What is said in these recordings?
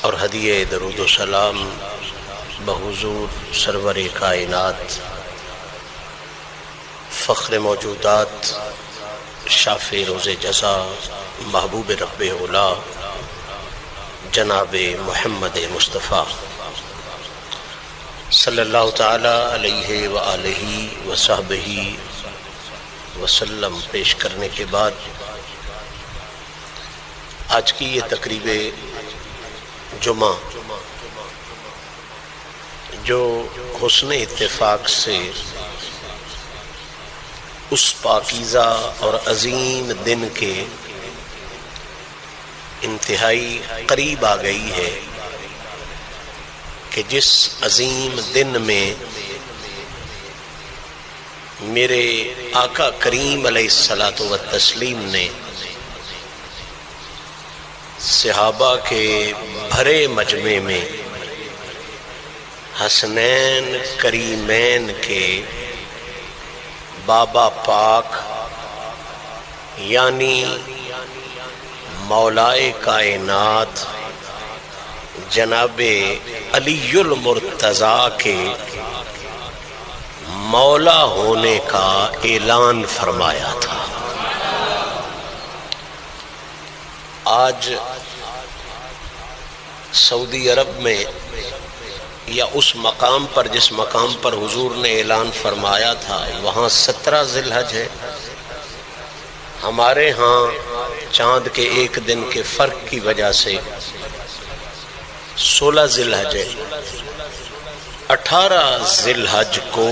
اور ہدیہ درود و سلام بحضور سرور کائنات فخر موجودات شافع روز جزا محبوب رب اولا جناب محمد مصطفیٰ صلی اللہ تعالی علیہ وآلہ وصحبہ وسلم پیش کرنے کے بعد آج کی یہ تقریب جمعہ جو حسن اتفاق سے اس پاکیزہ اور عظیم دن کے انتہائی قریب آ گئی ہے کہ جس عظیم دن میں میرے آقا کریم علیہ الصلاۃ والتسلیم نے صحابہ کے بھرے مجمع میں حسنین کریمین کے بابا پاک یعنی مولائے کائنات جناب علی المرتضیٰ کے مولا ہونے کا اعلان فرمایا تھا۔ آج سعودی عرب میں یا اس مقام پر جس مقام پر حضور نے اعلان فرمایا تھا وہاں 17 ذی الحج ہے، ہمارے ہاں چاند کے ایک دن کے فرق کی وجہ سے 16 ذی الحج ہے۔ 18 ذی الحج کو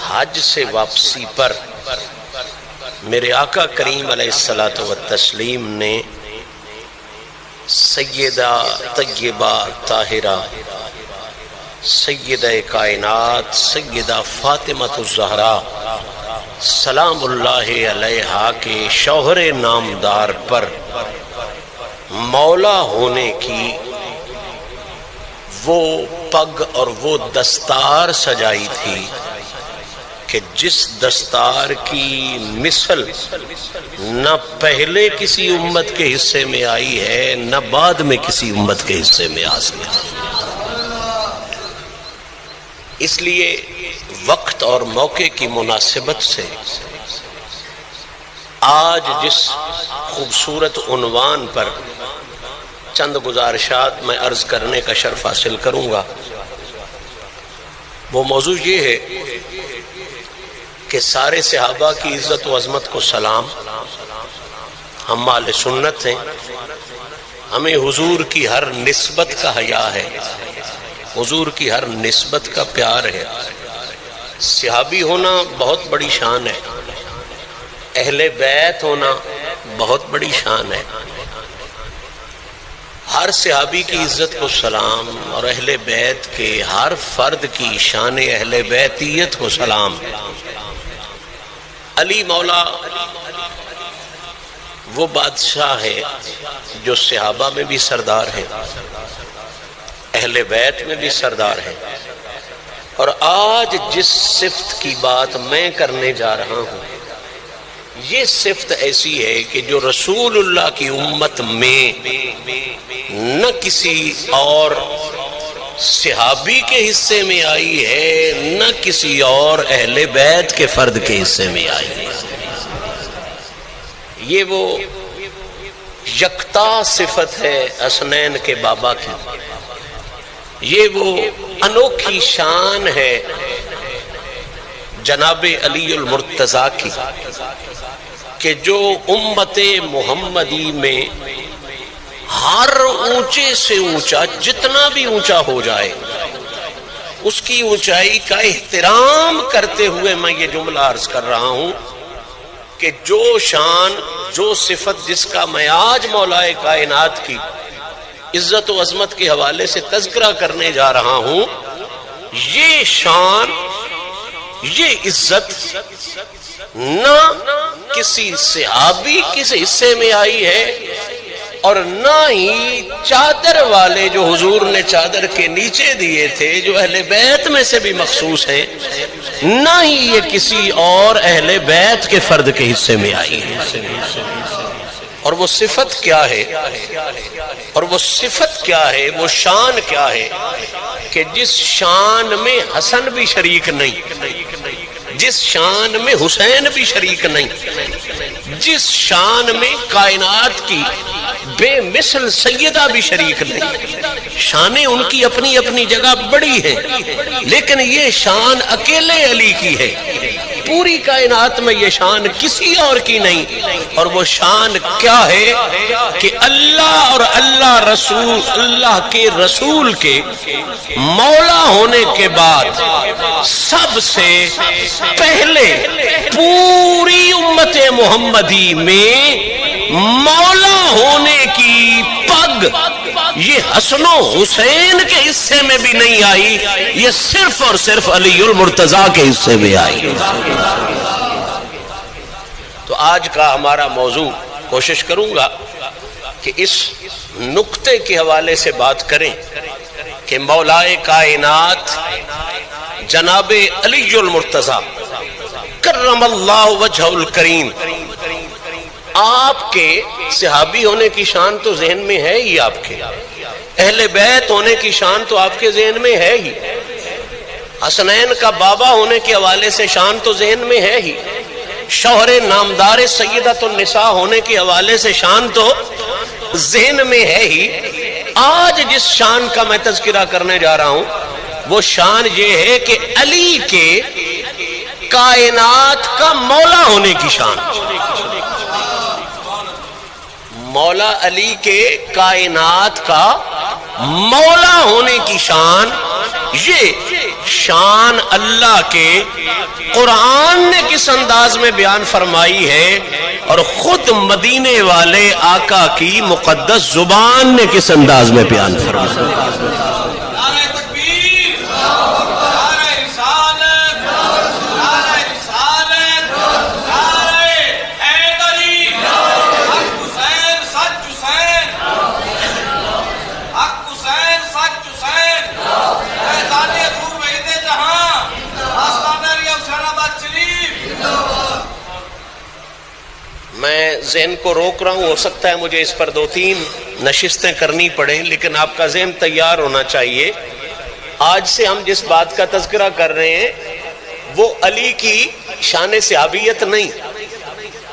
حج سے واپسی پر میرے آقا کریم علیہ الصلاۃ والتسلیم نے سیدہ طیبہ طاہرہ سیدہ کائنات سیدہ فاطمۃ الزہرا سلام اللہ علیہا کے شوہر نامدار پر مولا ہونے کی وہ پگ اور وہ دستار سجائی تھی کہ جس دستار کی مثل نہ پہلے کسی امت کے حصے میں آئی ہے نہ بعد میں کسی امت کے حصے میں آ سکتی۔ اس لیے وقت اور موقع کی مناسبت سے آج جس خوبصورت عنوان پر چند گزارشات میں عرض کرنے کا شرف حاصل کروں گا وہ موضوع یہ ہے کہ سارے صحابہ کی عزت و عظمت کو سلام، ہم اہل سنت ہیں، ہمیں حضور کی ہر نسبت کا حیا ہے، حضور کی ہر نسبت کا پیار ہے۔ صحابی ہونا بہت بڑی شان ہے، اہل بیت ہونا بہت بڑی شان ہے۔ ہر صحابی کی عزت کو سلام اور اہل بیت کے ہر فرد کی شان اہل بیتیت کو سلام۔ علی مولا وہ بادشاہ ہے جو صحابہ میں بھی سردار ہے، اہل بیت میں بھی سردار ہے، اور آج جس صفت کی بات میں کرنے جا رہا ہوں یہ صفت ایسی ہے کہ جو رسول اللہ کی امت میں نہ کسی اور صحابی کے حصے میں آئی ہے نہ کسی اور اہل بیت کے فرد کے حصے میں آئی ہے۔ یہ وہ یکتا صفت ہے حسنین کے بابا کی، یہ وہ انوکھی شان ہے جناب علی المرتضیٰ کی کہ جو امت محمدی میں ہر اونچے سے اونچا جتنا بھی اونچا ہو جائے اس کی اونچائی کا احترام کرتے ہوئے میں یہ جملہ عرض کر رہا ہوں کہ جو شان جو صفت جس کا میں آج مولائے کائنات کی عزت و عظمت کے حوالے سے تذکرہ کرنے جا رہا ہوں یہ شان یہ عزت نہ کسی صحابی کسی حصے میں آئی ہے اور نہ ہی چادر والے جو حضور نے چادر کے نیچے دیے تھے جو اہل بیت میں سے بھی مخصوص ہیں نہ ہی یہ کسی اور اہل بیت کے فرد کے حصے میں آئی ہے۔ اور وہ صفت کیا ہے؟ اور وہ صفت کیا ہے؟ وہ شان کیا ہے کہ جس شان میں حسن بھی شریک نہیں، جس شان میں حسین بھی شریک نہیں، جس شان میں کائنات کی بے مثل سیدہ بھی شریک نہیں۔ شانیں ان کی اپنی اپنی جگہ بڑی ہیں، لیکن یہ شان اکیلے علی کی ہے، پوری کائنات میں یہ شان کسی اور کی نہیں۔ اور وہ شان کیا ہے کہ اللہ اور اللہ کے رسول کے مولا ہونے کے بعد سب سے پہلے پوری امت محمدی میں مولا ہونے کی پگ یہ حسن و حسین کے حصے میں بھی نہیں آئی، یہ صرف اور صرف علی المرتضیٰ کے حصے میں آئی۔ تو آج کا ہمارا موضوع کوشش کروں گا کہ اس نقطے کے حوالے سے بات کریں کہ مولائے کائنات جناب علی المرتضیٰ کرم اللہ وجہ الکریم، آپ کے صحابی ہونے کی شان تو ذہن میں ہے ہی، آپ کے اہل بیت ہونے کی شان تو آپ کے ذہن میں ہے ہی، حسنین کا بابا ہونے کے حوالے سے شان تو ذہن میں ہے ہی، شوہر نامدار سیدۃ النساء ہونے کے حوالے سے شان تو ذہن میں ہے ہی۔ آج جس شان کا میں تذکرہ کرنے جا رہا ہوں وہ شان یہ ہے کہ علی کے کائنات کا مولا ہونے کی شان، مولا علی کے کائنات کا مولا ہونے کی شان، یہ شان اللہ کے قرآن نے کس انداز میں بیان فرمائی ہے اور خود مدینے والے آقا کی مقدس زبان نے کس انداز میں بیان فرمائی۔ میں ذہن کو روک رہا ہوں، ہو سکتا ہے مجھے اس پر 2-3 نشستیں کرنی پڑیں، لیکن آپ کا ذہن تیار ہونا چاہیے۔ آج سے ہم جس بات کا تذکرہ کر رہے ہیں وہ علی کی شان صحابیت نہیں،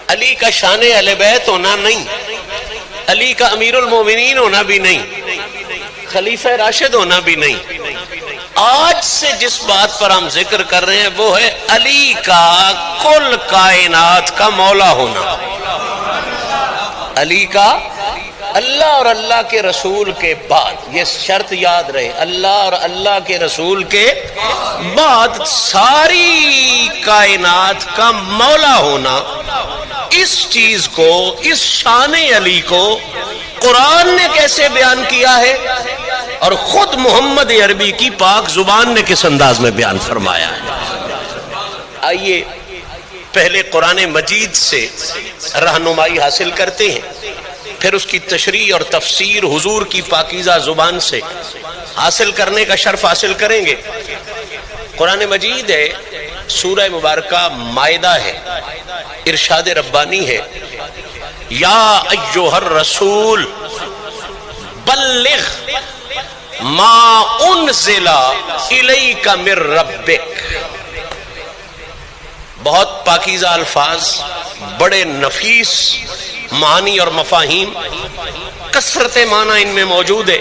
علی کا شان اہل بیت ہونا نہیں، علی کا امیر المومنین ہونا بھی نہیں، خلیفہ راشد ہونا بھی نہیں۔ آج سے جس بات پر ہم ذکر کر رہے ہیں وہ ہے علی کا کل کائنات کا مولا ہونا، علی کا اللہ اور اللہ کے رسول کے بعد، یہ شرط یاد رہے، اللہ اور اللہ کے رسول کے بعد ساری کائنات کا مولا ہونا۔ اس چیز کو، اس شان علی کو قرآن نے کیسے بیان کیا ہے اور خود محمد عربی کی پاک زبان نے کس انداز میں بیان فرمایا ہے۔ آئیے پہلے قرآن مجید سے رہنمائی حاصل کرتے ہیں، پھر اس کی تشریح اور تفسیر حضور کی پاکیزہ زبان سے حاصل کرنے کا شرف حاصل کریں گے۔ قرآن مجید ہے، سورہ مبارکہ مائدہ ہے، ارشاد ربانی ہے، یا ایھا الرسول بلغ ما انزل الیک من ربک۔ بہت پاکیزہ الفاظ، بڑے نفیس معانی اور مفاہیم، کثرت معنی ان میں موجود ہے۔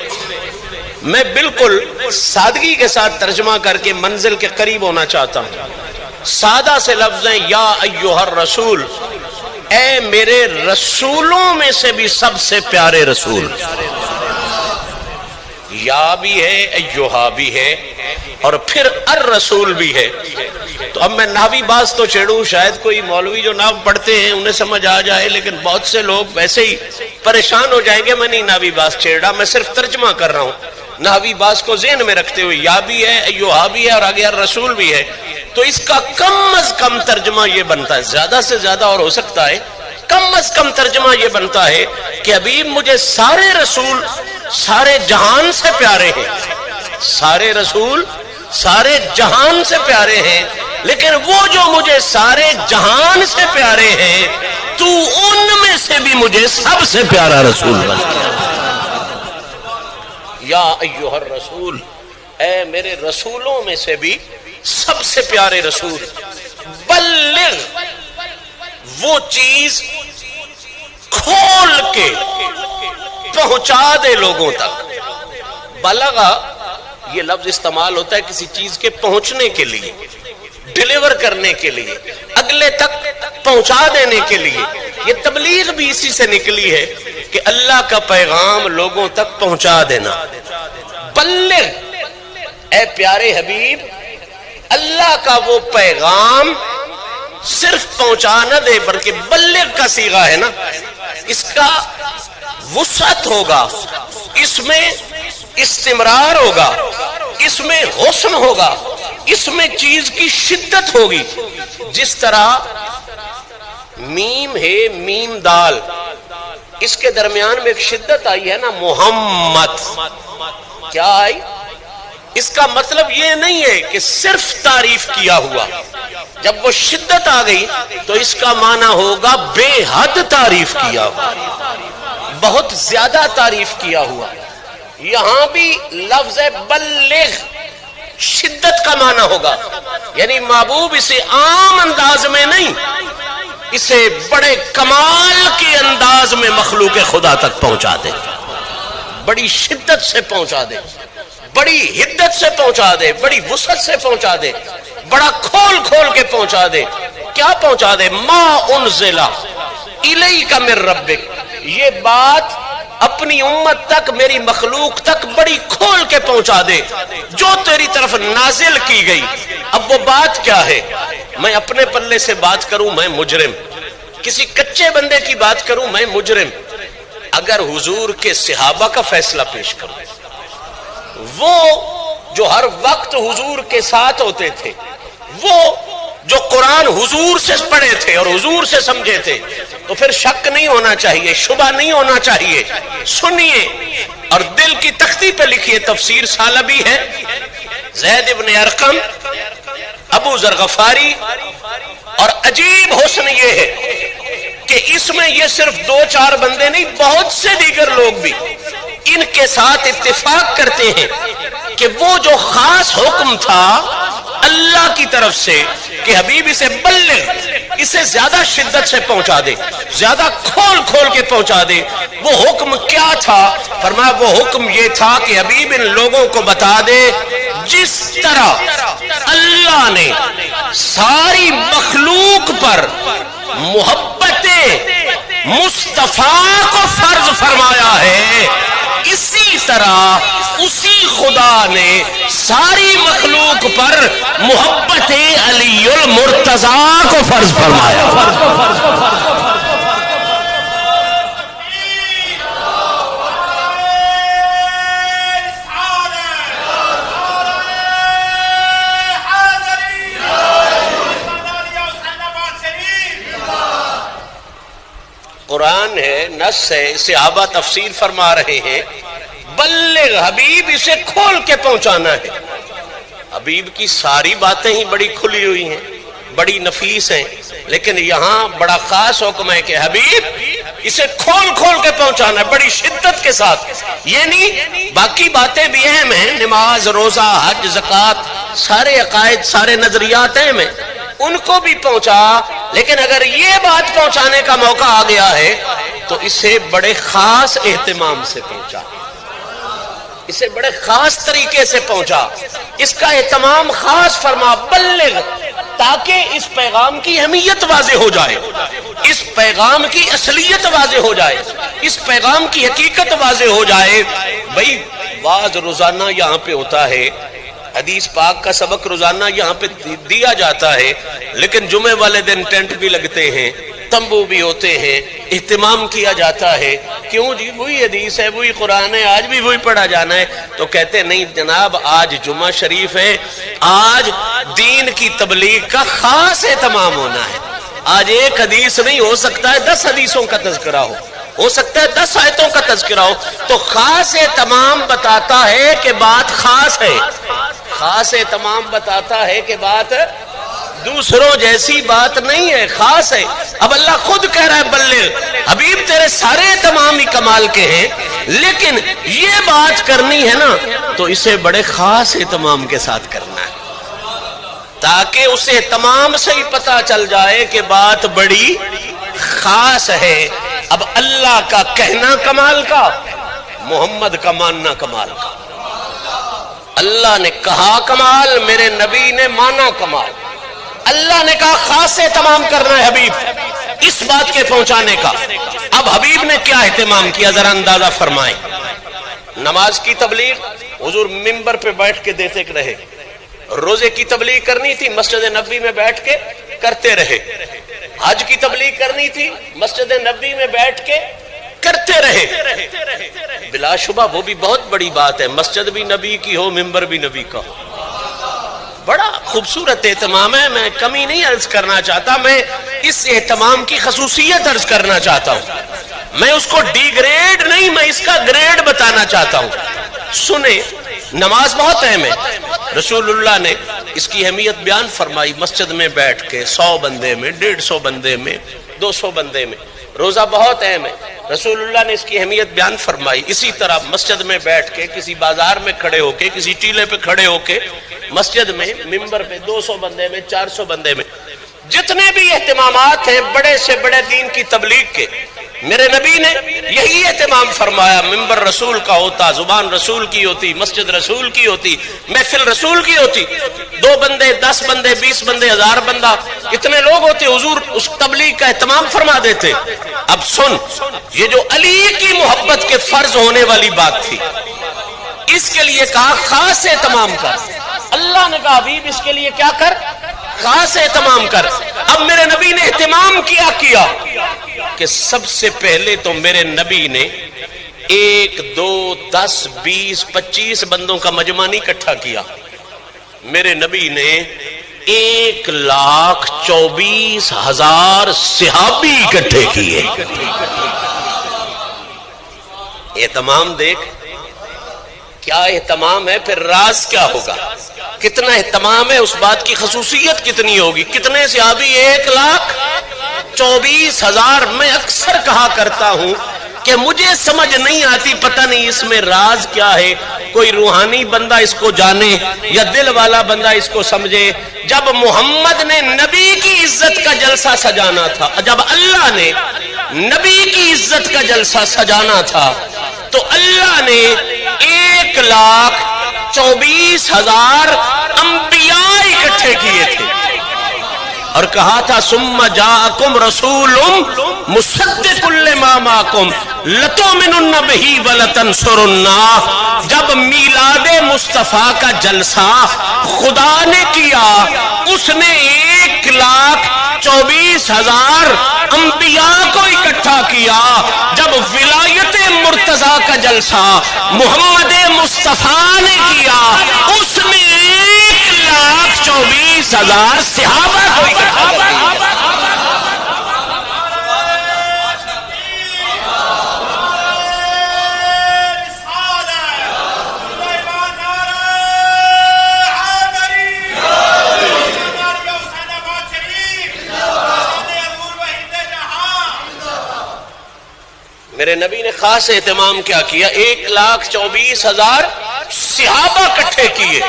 میں بالکل سادگی کے ساتھ ترجمہ کر کے منزل کے قریب ہونا چاہتا ہوں۔ سادہ سے لفظ ہیں، یا ایھا الرسول، اے میرے رسولوں میں سے بھی سب سے پیارے رسول۔ یا بھی ہے، ایھا بھی ہے، اور پھر الرسول بھی ہے۔ تو اب میں نحوی باز تو چھیڑوں، شاید کوئی مولوی جو نحو پڑھتے ہیں انہیں سمجھ آ جائے، لیکن بہت سے لوگ ویسے ہی پریشان ہو جائیں گے۔ میں نہیں نحوی باز چھیڑ رہا، میں صرف ترجمہ کر رہا ہوں نحوی باز کو ذہن میں رکھتے ہوئے۔ یا بھی ہے، ایھا بھی ہے، اور آگے الرسول بھی ہے۔ تو اس کا کم از کم ترجمہ یہ بنتا ہے، زیادہ سے زیادہ اور ہو سکتا ہے، کم از کم ترجمہ یہ بنتا ہے کہ حبیب مجھے سارے رسول سارے جہان سے پیارے ہیں، سارے رسول سارے جہان سے پیارے ہیں، لیکن وہ جو مجھے سارے جہان سے پیارے ہیں تو ان میں سے بھی مجھے سب سے پیارا رسول بن گیا۔ یا ایھا الرسول، اے میرے رسولوں میں سے بھی سب سے پیارے رسول، بلغ، وہ چیز کھول کے پہنچا دے لوگوں تک۔ بلغا یہ لفظ استعمال ہوتا ہے کسی چیز کے پہنچنے کے لیے، ڈیلیور کرنے کے لیے، اگلے تک پہنچا دینے کے لیے۔ یہ تبلیغ بھی اسی سے نکلی ہے کہ اللہ کا پیغام لوگوں تک پہنچا دینا۔ بلغ، اے پیارے حبیب، اللہ کا وہ پیغام صرف پہنچا نہ دے بلکہ بلغ کا صیغہ ہے نا، اس کا وسعت ہوگا، اس میں استمرار ہوگا، اس میں حسن ہوگا، اس میں چیز کی شدت ہوگی۔ جس طرح میم ہے، میم دال، اس کے درمیان میں ایک شدت آئی ہے نا، محمد، کیا آئی؟ اس کا مطلب یہ نہیں ہے کہ صرف تعریف کیا ہوا، جب وہ شدت آ گئی تو اس کا معنی ہوگا بے حد تعریف کیا ہوا، بہت زیادہ تعریف کیا ہوا۔ یہاں بھی لفظ بلغ شدت کا معنی ہوگا، یعنی محبوب اسے عام انداز میں نہیں، اسے بڑے کمال کے انداز میں مخلوق خدا تک پہنچا دے، بڑی شدت سے پہنچا دے، بڑی حدت سے پہنچا دے، بڑی وسعت سے پہنچا دے، بڑا کھول کھول کے پہنچا دے۔ کیا پہنچا دے؟ ما انزل الیک من ربک، یہ بات اپنی امت تک، میری مخلوق تک بڑی کھول کے پہنچا دے جو تیری طرف نازل کی گئی۔ اب وہ بات کیا ہے؟ میں اپنے پلے سے بات کروں میں مجرم، کسی کچے بندے کی بات کروں میں مجرم، اگر حضور کے صحابہ کا فیصلہ پیش کروں، وہ جو ہر وقت حضور کے ساتھ ہوتے تھے، وہ جو قرآن حضور سے پڑھے تھے اور حضور سے سمجھے تھے، تو پھر شک نہیں ہونا چاہیے، شبہ نہیں ہونا چاہیے۔ سنیے اور دل کی تختی پہ لکھیے، تفسیر سالبی ہے، زید ابن ارقم، ابو ذر غفاری، اور عجیب حسن یہ ہے کہ اس میں یہ صرف دو چار بندے نہیں، بہت سے دیگر لوگ بھی ان کے ساتھ اتفاق کرتے ہیں کہ وہ جو خاص حکم تھا اللہ کی طرف سے کہ حبیب اسے بلغ، اسے زیادہ شدت سے پہنچا دے، زیادہ کھول کھول کے پہنچا دے، وہ حکم کیا تھا؟ فرمایا وہ حکم یہ تھا کہ حبیب ان لوگوں کو بتا دے جس طرح اللہ نے ساری مخلوق پر محبت مصطفیٰ کو فرض فرمایا ہے، اسی طرح اسی خدا نے ساری مخلوق پر محبت علی المرتضیٰ کو فرض فرمایا۔ قرآن ہے، نص ہے، صحابہ تفسیر فرما رہے ہیں، بلغ حبیب، اسے کھول کے پہنچانا ہے۔ حبیب کی ساری باتیں ہی بڑی کھلی ہوئی ہیں، بڑی نفیس ہیں، لیکن یہاں بڑا خاص حکم ہے کہ حبیب اسے کھول کھول کے پہنچانا ہے، بڑی شدت کے ساتھ۔ یعنی باقی باتیں بھی اہم ہیں، نماز، روزہ، حج، زکوٰۃ، سارے عقائد، سارے نظریات اہم ہیں، ان کو بھی پہنچا، لیکن اگر یہ بات پہنچانے کا موقع آ گیا ہے تو اسے بڑے خاص اہتمام سے پہنچا، اسے بڑے خاص طریقے سے پہنچا، اس کا اہتمام خاص فرما، بلغ، تاکہ اس پیغام کی اہمیت واضح ہو جائے، اس پیغام کی اصلیت واضح ہو جائے، اس پیغام کی حقیقت واضح ہو جائے۔ بھائی واز روزانہ یہاں پہ ہوتا ہے، حدیث پاک کا سبق روزانہ یہاں پہ دیا جاتا ہے، لیکن جمعے والے دن ٹینٹ بھی لگتے ہیں، تمبو بھی ہوتے ہیں، اہتمام کیا جاتا ہے۔ کیوں جی؟ وہی حدیث ہے، وہی قرآن ہے، آج بھی وہی پڑھا جانا ہے۔ تو کہتے نہیں جناب، آج جمعہ شریف ہے، آج دین کی تبلیغ کا خاص اہتمام ہونا ہے۔ آج ایک حدیث نہیں، ہو سکتا ہے 10 حدیثوں کا تذکرہ ہو سکتا ہے 10 آیتوں کا تذکرہ ہو، تو خاص اہتمام بتاتا ہے کہ بات خاص ہے، خاص اہتمام بتاتا ہے کہ بات دوسروں جیسی بات نہیں ہے، خاص ہے۔ اب اللہ خود کہہ رہا ہے بلغ، حبیب تیرے سارے تمام ہی کمال کے ہیں، لیکن یہ بات کرنی ہے نا تو اسے بڑے خاص اہتمام کے ساتھ کرنا ہے، تاکہ اسے تمام سے ہی پتا چل جائے کہ بات بڑی خاص ہے۔ اب اللہ کا کہنا کمال کا، محمد کا ماننا کمال کا۔ اللہ نے کہا کمال، میرے نبی نے مانا کمال۔ اللہ نے کہا خاص اہتمام کرنا ہے حبیب اس بات کے پہنچانے کا۔ اب حبیب نے کیا اہتمام کیا ذرا اندازہ فرمائیں۔ نماز کی تبلیغ حضور منبر پہ بیٹھ کے دیتے رہے، روزے کی تبلیغ کرنی تھی مسجد نبوی میں بیٹھ کے کرتے رہے، حج کی تبلیغ کرنی تھی مسجد نبوی میں بیٹھ کے کرتے رہے۔ بلا شبہ وہ بھی بہت بڑی بات ہے، مسجد بھی نبی کی ہو، منبر بھی نبی کا ہو، بڑا خوبصورت اہتمام ہے۔ میں کمی نہیں عرض کرنا چاہتا، میں اس اہتمام کی خصوصیت عرض کرنا چاہتا ہوں، میں اس کو ڈی گریڈ نہیں، میں اس کا گریڈ بتانا چاہتا ہوں۔ سنیں، نماز بہت اہم ہے، رسول اللہ نے اس کی اہمیت بیان فرمائی مسجد میں بیٹھ کے، 100 بندے میں، 150 بندے میں، 200 بندے میں۔ روزہ بہت اہم ہے، رسول اللہ نے اس کی اہمیت بیان فرمائی۔ اسی طرح مسجد میں بیٹھ کے، کسی بازار میں کھڑے ہو کے، کسی ٹیلے پہ کھڑے ہو کے، مسجد میں، منبر پہ 200 بندے میں، 400 بندے میں، جتنے بھی اہتمامات ہیں بڑے سے بڑے دین کی تبلیغ کے، میرے نبی نے یہی اہتمام فرمایا۔ منبر رسول کا ہوتا، زبان رسول کی ہوتی، مسجد رسول کی ہوتی، محفل رسول کی ہوتی، 2 بندے، 10 بندے، 20 بندے، 1000 بندہ، اتنے لوگ ہوتے، حضور اس تبلیغ کا اہتمام فرما دیتے۔ اب سن، یہ جو علی کی محبت کے فرض ہونے والی بات تھی، اس کے لیے کہا خاص اہتمام کر۔ اللہ نے کہا حبیب اس کے لیے کیا کر؟ خاص اہتمام کر۔ اب میرے نبی نے اہتمام کیا کہ سب سے پہلے تو میرے نبی نے 1، 2، 10، 20، 25 بندوں کا مجمع نہیں اکٹھا کیا، میرے نبی نے 1,24,000 صحابی اکٹھے کیے۔ اہتمام دیکھ، کیا اہتمام ہے، پھر راز کیا ہوگا، کتنا اہتمام ہے، اس بات کی خصوصیت کتنی ہوگی۔ کتنے صحابی؟ 1,24,000۔ میں اکثر کہا کرتا ہوں کہ مجھے سمجھ نہیں آتی، پتہ نہیں اس میں راز کیا ہے، کوئی روحانی بندہ اس کو جانے یا دل والا بندہ اس کو سمجھے۔ جب محمد نے نبی کی عزت کا جلسہ سجانا تھا، جب اللہ نے نبی کی عزت کا جلسہ سجانا تھا، تو اللہ نے 1,24,000 انبیاء اکٹھے کیے تھے اور کہا تھا ثم جاءکم رسول مصدق لما معکم لتؤمنن بہ ولتنصرنہ۔ جب میلاد مصطفیٰ کا جلسہ خدا نے کیا، اس نے 1,24,000 انبیاء کو اکٹھا کیا۔ جب ولایت مرتضیٰ کا جلسہ محمد مصطفیٰ نے کیا، اس نے 1,24,000 صحابہ کو اکٹھا کیا۔ میرے نبی نے خاص اہتمام کیا 1,24,000 صحابہ اکٹھے کیے۔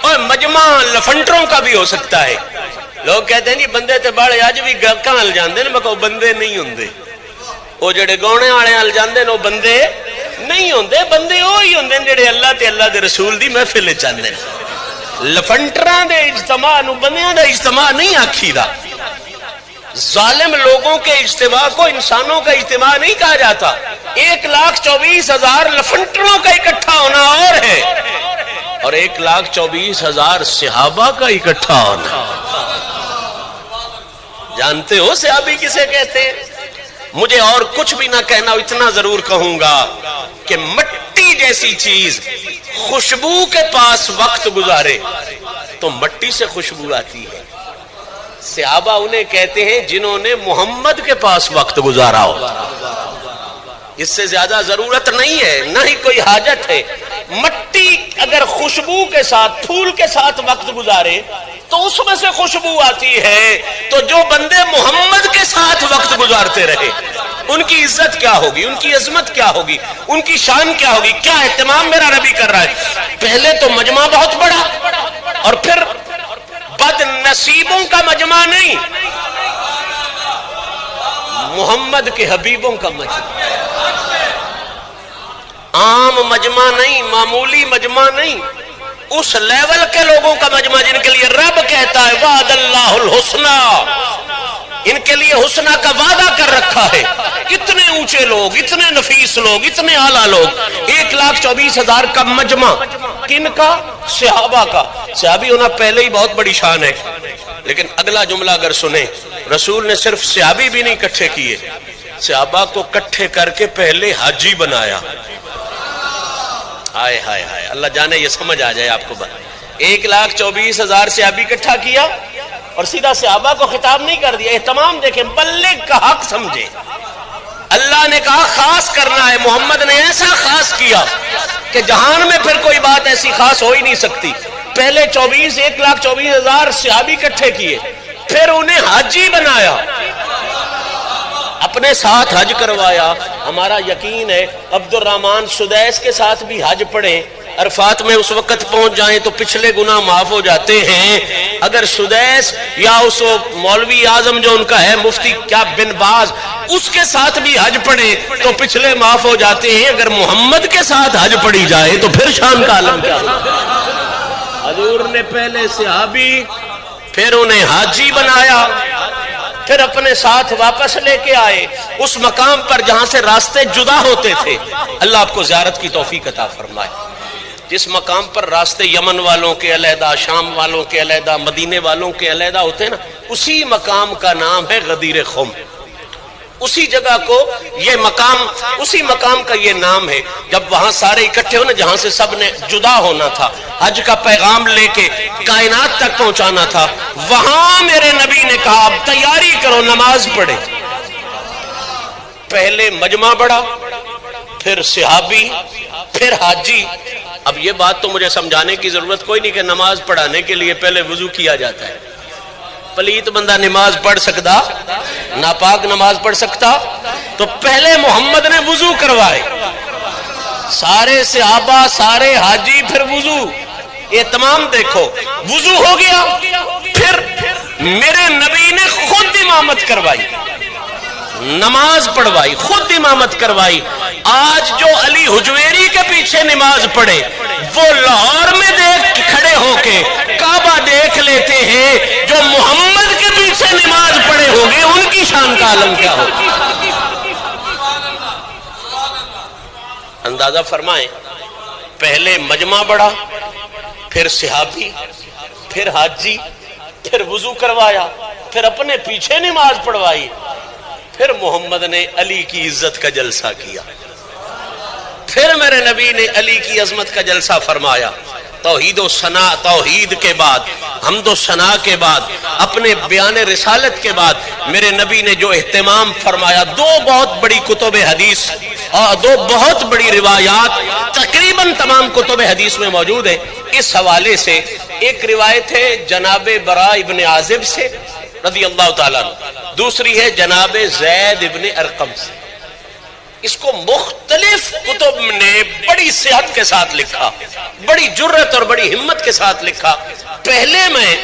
اور مجمع لفنٹروں کا بھی ہو سکتا ہے، لوگ کہتے ہیں جی بندے تے باڑے اج بھی گاہکاں ہل جاندے نے، میں کہو بندے نہیں ہوندے، وہ جڑے گاؤنے والے ہل جاندے نے وہ بندے نہیں ہوندے، بندے وہی ہوندے جڑے اللہ تے اللہ دے رسول دی محفل وچ آندے نے۔ لفنٹراں دے اجتماع نو بندیاں دا اجتماع نہیں آکھیدا۔ ظالم لوگوں کے اجتماع کو انسانوں کا اجتماع نہیں کہا جاتا۔ 1,24,000 لفنٹروں کا اکٹھا ہونا اور ہے، اور 1,24,000 صحابہ کا اکٹھا ہونا۔ جانتے ہو صحابی کسے کہتے ہیں؟ مجھے اور کچھ بھی نہ کہنا، اتنا ضرور کہوں گا کہ مٹی جیسی چیز خوشبو کے پاس وقت گزارے تو مٹی سے خوشبو آتی ہے۔ صحابہ انہیں کہتے ہیں جنہوں نے محمد کے پاس وقت گزارا ہو۔ اس سے زیادہ ضرورت نہیں ہے، نہ ہی کوئی حاجت ہے۔ مٹی اگر خوشبو کے ساتھ، پھول کے ساتھ وقت گزارے تو اس میں سے خوشبو آتی ہے، تو جو بندے محمد کے ساتھ وقت گزارتے رہے ان کی عزت کیا ہوگی، ان کی عظمت کیا ہوگی، ان کی شان کیا ہوگی، کیا اہتمام میرا نبی کر رہا ہے۔ پہلے تو مجمع بہت بڑا، اور پھر بد نصیبوں کا مجمع نہیں، محمد کے حبیبوں کا مجمع، عام مجمع نہیں، معمولی مجمع نہیں، اس لیول کے لوگوں کا مجمع جن کے لیے رب کہتا ہے وعد اللہ الحسنہ، ان کے لیے حسنہ کا وعدہ کر رکھا ہے۔ اتنے اونچے لوگ، اتنے نفیس لوگ، اتنے اعلیٰ لوگ، 1,24,000 کا مجمع، کن کا؟ صحابہ کا۔ صحابی ہونا پہلے ہی بہت بڑی شان ہے، لیکن اگلا جملہ اگر سنیں، رسول نے صرف صحابی بھی نہیں اکٹھے کیے، صحابہ کو اکٹھے کر کے پہلے حاجی بنایا۔ ہائے ہائے ہائے، اللہ جانے یہ سمجھ آ جائے آپ کو بات۔ 1,24,000 صحابی اکٹھا کیا اور سیدھا صحابہ کو خطاب نہیں کر دیا، اہتمام دیکھیں، بلغ کا حق سمجھے۔ اللہ نے کہا خاص کرنا ہے، محمد نے ایسا خاص کیا کہ جہان میں پھر کوئی بات ایسی خاص ہو ہی نہیں سکتی۔ پہلے 1,24,000 صحابی اکٹھے کیے، پھر انہیں حاجی بنایا، اپنے ساتھ حج کروایا۔ ہمارا یقین ہے عبد الرحمن سدیس کے ساتھ بھی حج پڑھیں، عرفات میں اس وقت پہنچ جائیں تو پچھلے گناہ معاف ہو جاتے ہیں۔ اگر سدیس یا اس مولوی اعظم جو ان کا ہے مفتی کیا بن باز، اس کے ساتھ بھی حج پڑھے تو پچھلے معاف ہو جاتے ہیں۔ اگر محمد کے ساتھ حج پڑھی جائے تو پھر شان کا عالم کیا ہوگا۔ حضور نے پہلے صحابی، پھر انہیں حاجی بنایا، پھر اپنے ساتھ واپس لے کے آئے اس مقام پر جہاں سے راستے جدا ہوتے تھے۔ اللہ آپ کو زیارت کی توفیق عطا فرمائے۔ جس مقام پر راستے یمن والوں کے علیحدہ، شام والوں کے علیحدہ، مدینے والوں کے علیحدہ ہوتے ہیں نا، اسی مقام کا نام ہے غدیر خم۔ اسی جگہ کو یہ مقام، اسی مقام کا یہ نام ہے۔ جب وہاں سارے اکٹھے ہونا، جہاں سے سب نے جدا ہونا تھا، حج کا پیغام لے کے کائنات تک پہنچانا تھا، وہاں میرے نبی نے کہا اب تیاری کرو، نماز پڑھے۔ پہلے مجمع بڑھا، پھر صحابی، پھر حاجی۔ اب یہ بات تو مجھے سمجھانے کی ضرورت کوئی نہیں کہ نماز پڑھانے کے لیے پہلے وضو کیا جاتا ہے۔ پلیت بندہ نماز پڑھ سکتا؟ ناپاک نماز پڑھ سکتا؟ تو پہلے محمد نے وضو کروائے، سارے صحابہ، سارے حاجی، پھر وضو۔ اہتمام دیکھو، وضو ہو گیا، پھر میرے نبی نے خود امامت کروائی، نماز پڑھوائی، خود امامت کروائی۔ آج جو علی حجویری کے پیچھے نماز پڑھے، وہ لاہور میں دیکھ کھڑے ہو کے کعبہ دیکھ لیتے ہیں، جو محمد کے پیچھے نماز پڑھے ہوں گے ان کی شان کا عالم کیا ہوگا۔ اندازہ فرمائیں، پہلے مجمع بڑھا، پھر صحابی، پھر حاجی، پھر وضو کروایا، پھر اپنے پیچھے نماز پڑھوائی، پھر محمد نے علی کی عزت کا جلسہ کیا، پھر میرے نبی نے علی کی عظمت کا جلسہ فرمایا۔ توحید و ثنا، توحید کے بعد، حمد و ثنا کے بعد، اپنے بیان رسالت کے بعد میرے نبی نے جو اہتمام فرمایا، دو بہت بڑی کتب حدیث اور دو بہت بڑی روایات تقریباً تمام کتب حدیث میں موجود ہیں اس حوالے سے۔ ایک روایت ہے جناب برا ابن عازب سے رضی اللہ تعالیٰ عنہ، دوسری ہے جناب زید ابن ارقم سے۔ اس کو مختلف کتب نے بڑی صحت کے ساتھ لکھا، بڑی جرت اور بڑی ہمت کے ساتھ لکھا۔ پہلے میں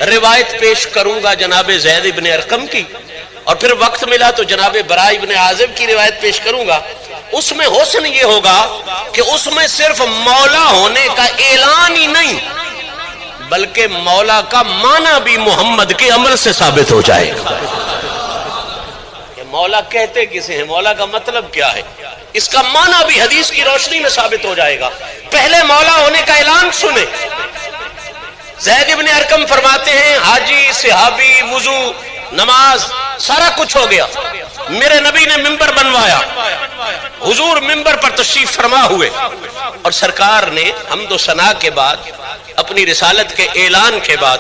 روایت پیش کروں گا جناب زید ابن ارقم کی، اور پھر وقت ملا تو جناب برا ابن عازب کی روایت پیش کروں گا۔ اس میں حسن یہ ہوگا کہ اس میں صرف مولا ہونے کا اعلان ہی نہیں، بلکہ مولا کا معنی بھی محمد کے عمل سے ثابت ہو جائے گا۔ مولا کہتے کسے ہیں، مولا کا مطلب کیا ہے، اس کا معنی بھی حدیث کی روشنی میں ثابت ہو جائے گا۔ پہلے مولا ہونے کا اعلان سنیں۔ زید ابن ارقم فرماتے ہیں حاجی، صحابی، وضو، نماز، سارا کچھ ہو گیا، میرے نبی نے ممبر بنوایا، حضور ممبر پر تشریف فرما ہوئے، اور سرکار نے حمد و ثنا کے بعد، اپنی رسالت کے اعلان کے بعد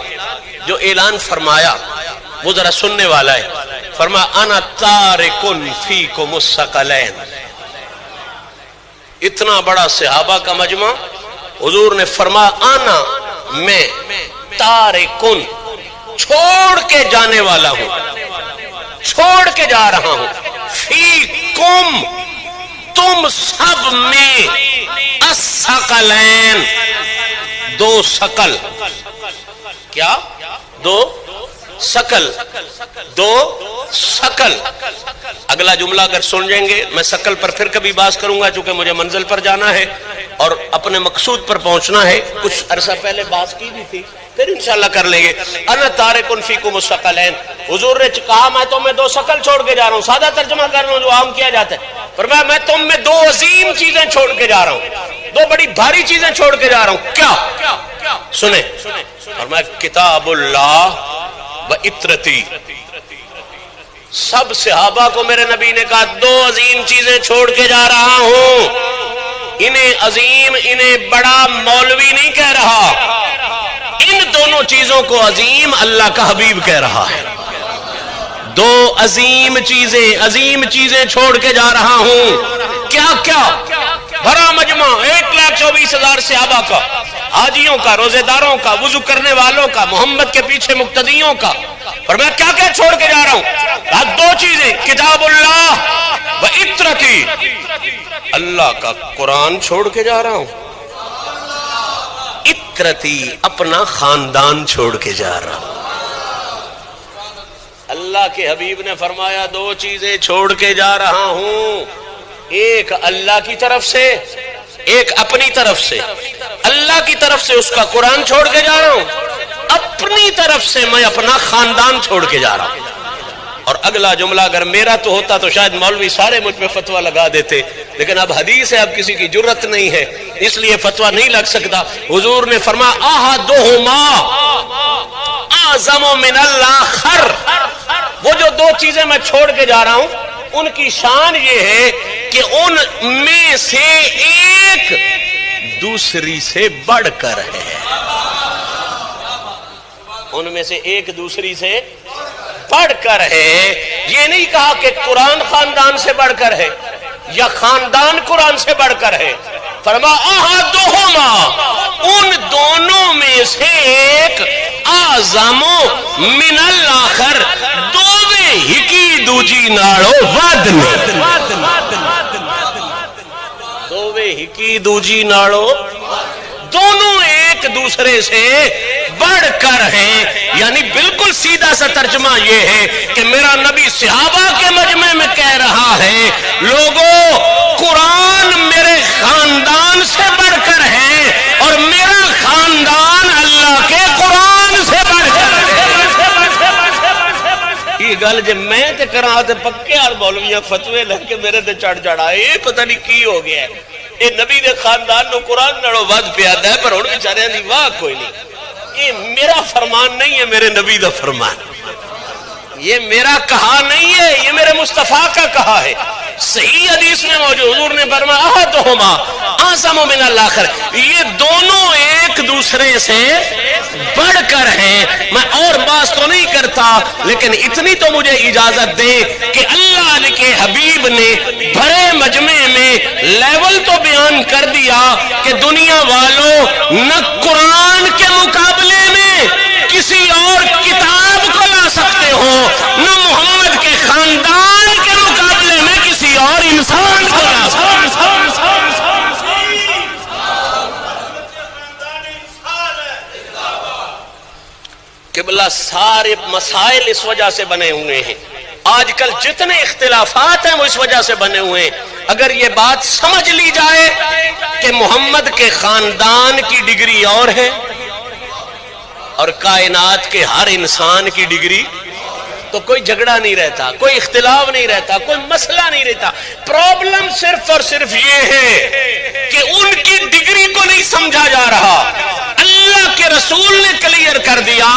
جو اعلان فرمایا وہ ذرا سننے والا ہے۔ فرما انا تارکن فیکم الثقلین، اتنا بڑا صحابہ کا مجمع، حضور نے فرمایا آنا میں تارکن، چھوڑ کے جانے والا ہوں، چھوڑ کے جا رہا ہوں، فیکم، تم سب میں، الثقلین، دو ثقل، کیا؟ دو ثقل، دو ثقل۔ اگلا جملہ اگر سن جائیں گے، میں ثقل پر پھر کبھی بات کروں گا چونکہ مجھے منزل پر جانا ہے اور اپنے مقصود پر پہنچنا ہے، کچھ عرصہ پہلے بات کی بھی تھی، پھر انشاءاللہ کر لیں گے۔ انا تارکن فیکم الثقلین، حضور نے کہا میں تم میں دو ثقل چھوڑ کے جا رہا ہوں، سادہ ترجمہ کر رہا ہوں جو عام کیا جاتا ہے، فرمایا میں تم میں دو عظیم چیزیں چھوڑ کے جا رہا ہوں، دو بڑی بھاری چیزیں چھوڑ کے جا رہا ہوں۔ کیا؟ سنیں، فرمایا کتاب اللہ و اطرتی۔ سب صحابہ کو میرے نبی نے کہا دو عظیم چیزیں چھوڑ کے جا رہا ہوں، انہیں عظیم، انہیں بڑا مولوی نہیں کہہ رہا، ان دونوں چیزوں کو عظیم اللہ کا حبیب کہہ رہا ہے۔ دو عظیم چیزیں چھوڑ کے جا رہا ہوں۔ کیا کیا؟ بڑا مجمع 1,24,000 صحابہ کا، حاجیوں کا، روزے داروں کا، وضو کرنے والوں کا، محمد کے پیچھے مقتدیوں کا، اور میں کیا کیا چھوڑ کے جا رہا ہوں؟ دو چیزیں، کتاب اللہ و اطرتی، اللہ کا قرآن چھوڑ کے جا رہا ہوں، اطرتی، اپنا خاندان چھوڑ کے جا رہا ہوں۔ اللہ کے حبیب نے فرمایا دو چیزیں چھوڑ کے جا رہا ہوں، ایک اللہ کی طرف سے، ایک اپنی طرف سے۔ اللہ کی طرف سے اس کا قرآن چھوڑ کے جا رہا ہوں، اپنی طرف سے میں اپنا خاندان چھوڑ کے جا رہا ہوں۔ اور اگلا جملہ اگر میرا تو ہوتا تو شاید مولوی سارے مجھ پہ فتویٰ لگا دیتے، لیکن اب حدیث ہے، اب کسی کی جرت نہیں ہے، اس لیے فتویٰ نہیں لگ سکتا۔ حضور نے فرمایا احدہما اعظم من الآخر، وہ جو دو چیزیں میں چھوڑ کے جا رہا ہوں ان کی شان یہ ہے کہ ان میں سے ایک دوسری سے بڑھ کر ہے، ان میں سے ایک دوسری سے بڑھ کر ہے۔ یہ نہیں کہا کہ قرآن خاندان سے بڑھ کر ہے یا خاندان قرآن سے بڑھ کر ہے، فرمایا احدہما، ان دونوں میں سے ایک، اعظم من الآخر، دوویں ہکی دوجی ناڑو ود نے، دوویں ہکی دوجی ناڑو، دونوں ایک دوسرے سے بڑھ کر ہیں۔ یعنی بالکل سیدھا سا ترجمہ یہ ہے کہ میرا نبی صحابہ کے مجمع میں کہہ رہا ہے لوگوں، قرآن میرے خاندان سے بڑھ کر ہے اور میرا خاندان اللہ کے قرآن سے بڑھ کر ہے۔ یہ گل جب میں تے کراں تے پکے اور مولویاں فتوے لگ کے میرے تے چڑھ چڑھائے، یہ پتہ نہیں کی ہو گیا ہے، یہ نبی دے خاندان نو قرآن نڑو ود پیادا ہے، پر ہن بیچاریاں دی واہ کوئی نہیں۔ یہ میرا فرمان نہیں ہے، میرے نبی دا فرمان، یہ میرا کہا نہیں ہے، یہ میرے مصطفیٰ کا کہا ہے، صحیح حدیث میں موجود۔ حضور نے فرمایا احدہما اعظم من الآخر، یہ دونوں ایک دوسرے سے بڑھ کر ہیں۔ میں اور بات تو نہیں کرتا، لیکن اتنی تو مجھے اجازت دے کہ اللہ کے حبیب نے بڑے مجمع میں لیول تو بیان کر دیا کہ دنیا والوں نہ قرآن کے مقابلے میں کسی اور کتاب کو لا سکتے ہو، نہ محمد کے خاندان کے مقابلے میں کسی اور انسان کو لا سکتے ہو۔ قبلہ سارے مسائل اس وجہ سے بنے ہوئے ہیں، آج کل جتنے اختلافات ہیں وہ اس وجہ سے بنے ہوئے ہیں۔ اگر یہ بات سمجھ لی جائے کہ محمد کے خاندان کی ڈگری اور ہے اور کائنات کے ہر انسان کی ڈگری، تو کوئی جھگڑا نہیں رہتا، کوئی اختلاف نہیں رہتا، کوئی مسئلہ نہیں رہتا۔ پرابلم صرف اور صرف یہ ہے کہ ان کی ڈگری کو نہیں سمجھا جا رہا۔ اللہ کے رسول نے کلیئر کر دیا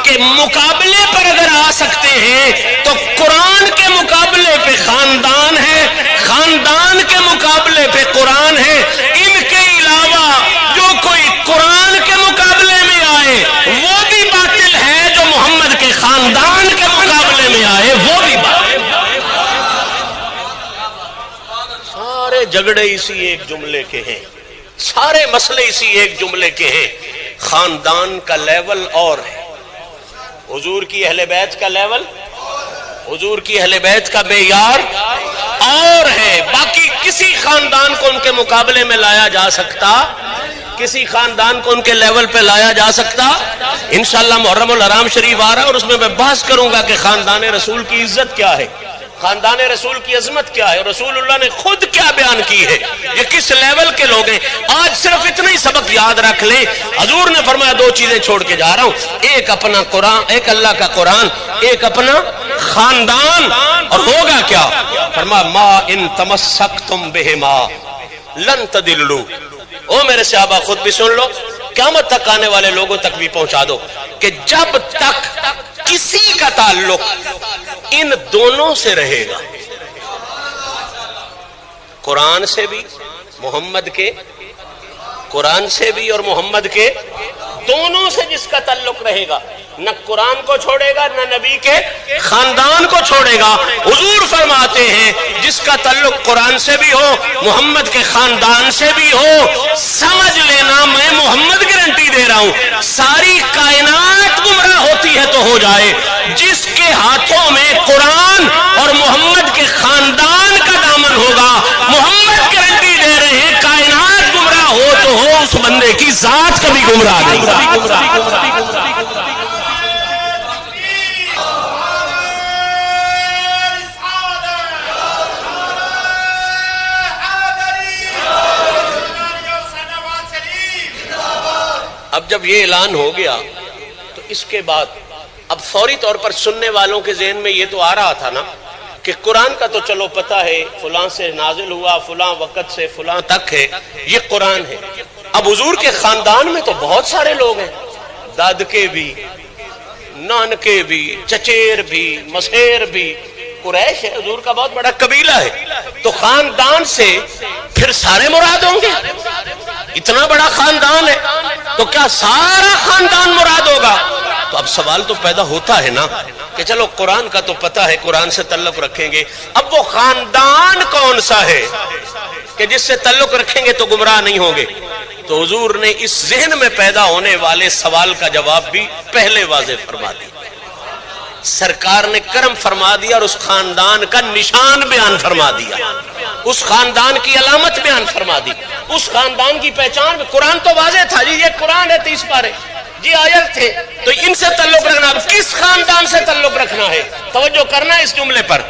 کہ مقابلے پر اگر آ سکتے ہیں تو قرآن کے مقابلے پہ خاندان ہے، خاندان کے مقابلے پہ قرآن ہے۔ ان کے علاوہ جو کوئی قرآن کے مقابلے میں آئے وہ بھی باطل ہے، جو محمد کے خاندان کے مقابلے میں آئے وہ بھی باطل۔ سارے جھگڑے اسی ایک جملے کے ہیں، سارے مسئلے اسی ایک جملے کے ہیں، خاندان کا لیول اور ہے، حضور کی اہل بیت کا لیول، حضور کی اہل بیت کا معیار اور ہے، باقی کسی خاندان کو ان کے مقابلے میں لایا جا سکتا، کسی خاندان کو ان کے لیول پہ لایا جا سکتا۔ انشاءاللہ محرم الحرام شریف آ رہا ہے اور اس میں بحث کروں گا کہ خاندان رسول کی عزت کیا ہے، خاندان رسول کی عظمت کیا ہے، اور رسول اللہ نے خود کیا بیان کی ہے، یہ کس لیول کے لوگ ہیں۔ آج صرف اتنا ہی سبق یاد رکھ لیں، حضور نے فرمایا دو چیزیں چھوڑ کے جا رہا ہوں، ایک اپنا قرآن، ایک اللہ کا قرآن، ایک اپنا خاندان، اور ہوگا کیا؟ فرمایا ما ان تمسکتم بہما لن تضلوا۔ او میرے صحابہ خود بھی سن لو، قیامت تک آنے والے لوگوں تک بھی پہنچا دو کہ جب تک کسی کا تعلق ان دونوں سے رہے گا، قرآن سے بھی، محمد کے قرآن سے بھی اور محمد کے دونوں سے جس کا تعلق رہے گا، نہ قرآن کو چھوڑے گا نہ نبی کے خاندان کو چھوڑے گا۔ حضور فرماتے ہیں جس کا تعلق قرآن سے بھی ہو، محمد کے خاندان سے بھی ہو، سمجھ لینا میں محمد گارنٹی دے رہا ہوں ساری کائنات گمراہ ہوتی ہے تو ہو جائے، جس کے ہاتھوں میں قرآن اور محمد کے خاندان کا دامن ہوگا، محمد گارنٹی دے رہے ہیں کائنات گمراہ ہو تو ہو، اس بندے کی ذات کبھی گمراہ نہیں۔ اب جب یہ اعلان ہو گیا تو اس کے بعد اب فوری طور پر سننے والوں کے ذہن میں یہ تو آ رہا تھا نا کہ قرآن کا تو چلو پتہ ہے فلاں سے نازل ہوا، فلاں وقت سے فلاں تک ہے، یہ قرآن ہے۔ اب حضور کے خاندان میں تو بہت سارے لوگ ہیں، دادکے بھی، نانکے بھی، چچیر بھی، مسیر بھی، قریش ہے، حضور کا بہت بڑا قبیلہ ہے، تو خاندان سے پھر سارے مراد ہوں گے؟ اتنا بڑا خاندان ہے تو کیا سارا خاندان مراد ہوگا؟ تو اب سوال تو پیدا ہوتا ہے نا کہ چلو قرآن کا تو پتہ ہے، قرآن سے تعلق رکھیں گے، اب وہ خاندان کون سا ہے کہ جس سے تعلق رکھیں گے تو گمراہ نہیں ہوں گے؟ تو حضور نے اس ذہن میں پیدا ہونے والے سوال کا جواب بھی پہلے واضح فرما دیا، سرکار نے کرم فرما دیا اور اس خاندان کا نشان بیان فرما دیا، اس خاندان کی علامت بیان فرما دی، اس خاندان کی پہچان۔ قرآن تو واضح تھا جی، یہ قرآن ہے 30 پارے جی، آیت تھے، تو ان سے تعلق رکھنا، اب کس خاندان سے تعلق رکھنا ہے؟ توجہ کرنا ہے اس جملے پر۔